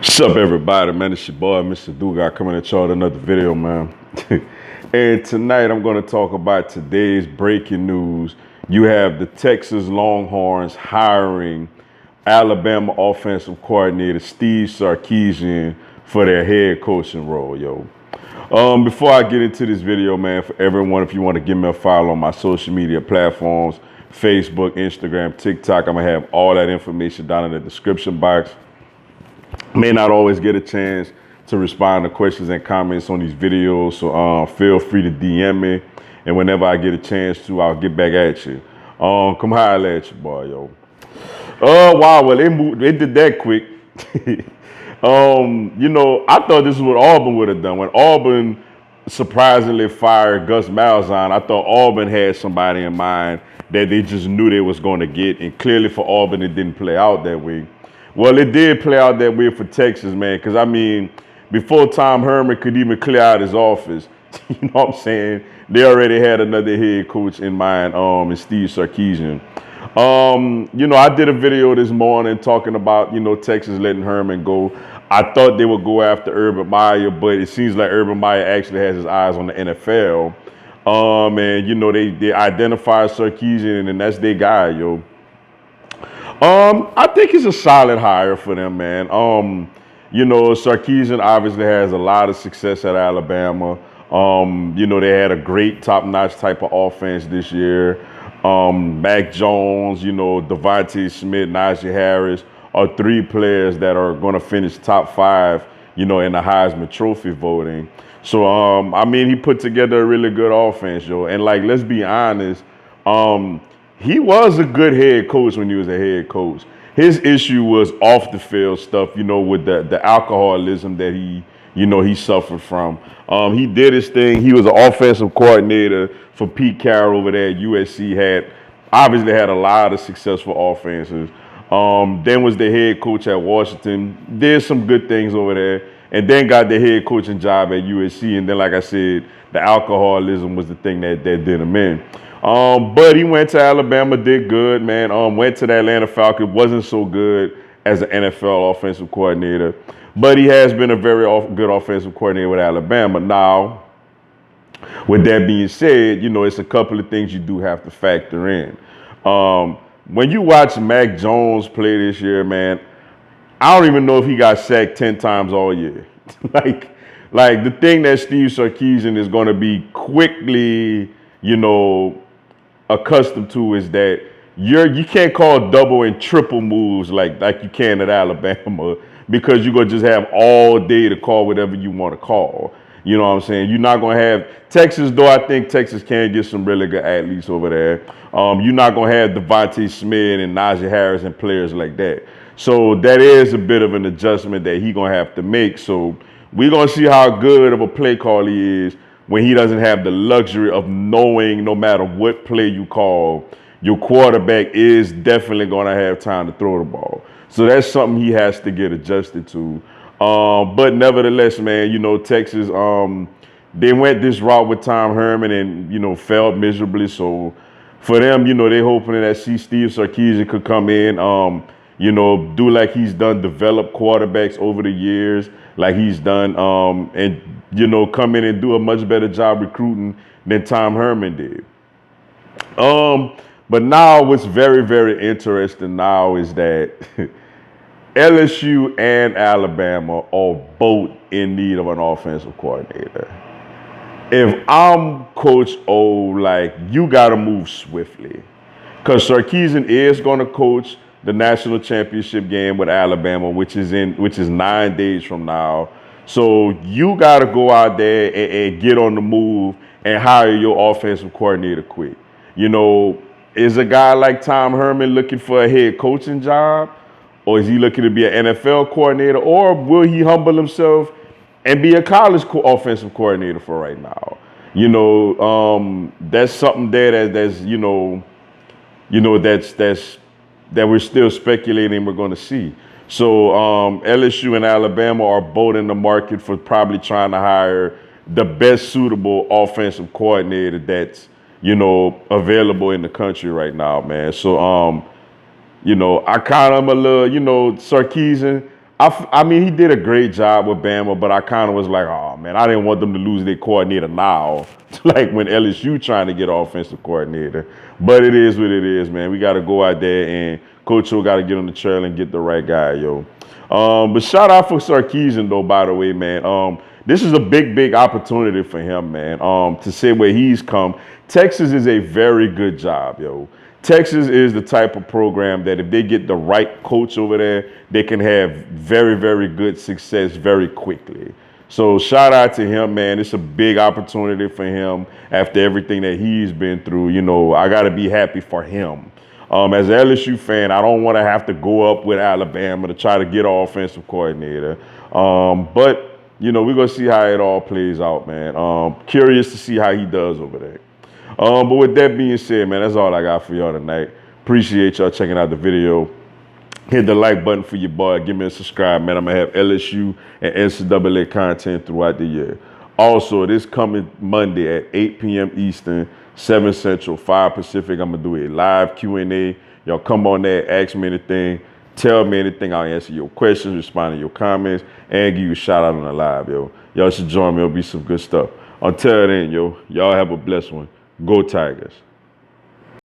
What's up, everybody, man? It's your boy, Mr. Dugas, coming at y'all with another video, man. And tonight I'm going to talk about today's breaking news. You have the Texas Longhorns hiring Alabama offensive coordinator Steve Sarkisian for their head coaching role, yo. Before I get into this video, man, for everyone, if you want to give me a follow on my social media platforms, Facebook, Instagram, TikTok, I'm going to have all that information down in the description box. May not always get a chance to respond to questions and comments on these videos, so feel free to DM me, and whenever I get a chance to, I'll get back at you. Come holler at you, boy, yo. Wow, well, they did that quick. I thought this is what Auburn would have done. When Auburn surprisingly fired Gus Malzahn, I thought Auburn had somebody in mind that they just knew they was going to get, and clearly for Auburn, it didn't play out that way. Well, it did play out that way for Texas, man, because, I mean, before Tom Herman could even clear out his office, you know what I'm saying, they already had another head coach in mind, in Steve Sarkeesian. I did a video this morning talking about, Texas letting Herman go. I thought they would go after Urban Meyer, but it seems like Urban Meyer actually has his eyes on the NFL. They identified Sarkeesian, and that's their guy, yo. I think it's a solid hire for them, man. Sarkeesian obviously has a lot of success at Alabama. They had a great top-notch type of offense this year. Mac Jones, Devontae Smith, Najee Harris are three players that are going to finish top five, in the Heisman Trophy voting. So, he put together a really good offense, yo. And, let's be honest, he was a good head coach when he was a head coach. His issue was off the field stuff, with the alcoholism that he suffered from. He did his thing. He was an offensive coordinator for Pete Carroll over there at USC. Obviously had a lot of successful offenses. Then was the head coach at Washington. Did some good things over there. And then got the head coaching job at USC. And then, like I said, the alcoholism was the thing that did him in. But he went to Alabama, did good, man. Went to the Atlanta Falcons, wasn't so good as an NFL offensive coordinator. But he has been a very good offensive coordinator with Alabama. Now, with that being said, it's a couple of things you do have to factor in. When you watch Mac Jones play this year, man, I don't even know if he got sacked 10 times all year. like the thing that Steve Sarkisian is going to be quickly, accustomed to is that you can't call double and triple moves like you can at Alabama, because you're going to just have all day to call whatever you want to call. You know what I'm saying? You're not going to have Texas, though I think Texas can get some really good athletes over there. You're not going to have Devontae Smith and Najee Harris and players like that. So that is a bit of an adjustment that he's going to have to make. So we're going to see how good of a play call he is when he doesn't have the luxury of knowing no matter what play you call, your quarterback is definitely going to have time to throw the ball. So that's something he has to get adjusted to. But nevertheless, man, Texas, they went this route with Tom Herman and, failed miserably. So for them, they're hoping that Steve Sarkisian could come in, do like he's done, develop quarterbacks over the years, like he's done, and, come in and do a much better job recruiting than Tom Herman did. But now what's very, very interesting now is that LSU and Alabama are both in need of an offensive coordinator. If I'm Coach O, you got to move swiftly, because Sarkisian is going to coach the national championship game with Alabama, which is 9 days from now. So you got to go out there and get on the move and hire your offensive coordinator quick. Is a guy like Tom Herman looking for a head coaching job? Or is he looking to be an NFL coordinator? Or will he humble himself and be a college offensive coordinator for right now? That's something there that we're still speculating we're going to see. So LSU and Alabama are both in the market for probably trying to hire the best suitable offensive coordinator that's, available in the country right now, man. So, I kind of am a little, Sarkisian, I mean, he did a great job with Bama, but I kind of was like, oh man, I didn't want them to lose their coordinator now, like when LSU trying to get an offensive coordinator. But it is what it is, man. We got to go out there and Coach O got to get on the trail and get the right guy, yo. But shout out for Sarkeesian though, by the way, man. This is a big opportunity for him, man. To say where he's come. Texas is a very good job, yo. Texas is the type of program that if they get the right coach over there, they can have very good success very quickly. So shout out to him, man. It's a big opportunity for him after everything that he's been through. You know, I got to be happy for him. As an LSU fan, I don't want to have to go up with Alabama to try to get an offensive coordinator. But, you know, we're going to see how it all plays out, man. Curious to see how he does over there. But with that being said, man, that's all I got for y'all tonight. Appreciate y'all checking out the video. Hit the like button for your boy. Give me a subscribe, man. I'm going to have LSU and NCAA content throughout the year. Also, this coming Monday at 8 p.m. Eastern, 7 Central, 5 Pacific, I'm going to do a live Q&A. Y'all come on there, ask me anything, tell me anything. I'll answer your questions, respond to your comments, and give you a shout out on the live, yo. Y'all should join me. It'll be some good stuff. Until then, yo, y'all have a blessed one. Go Tigers.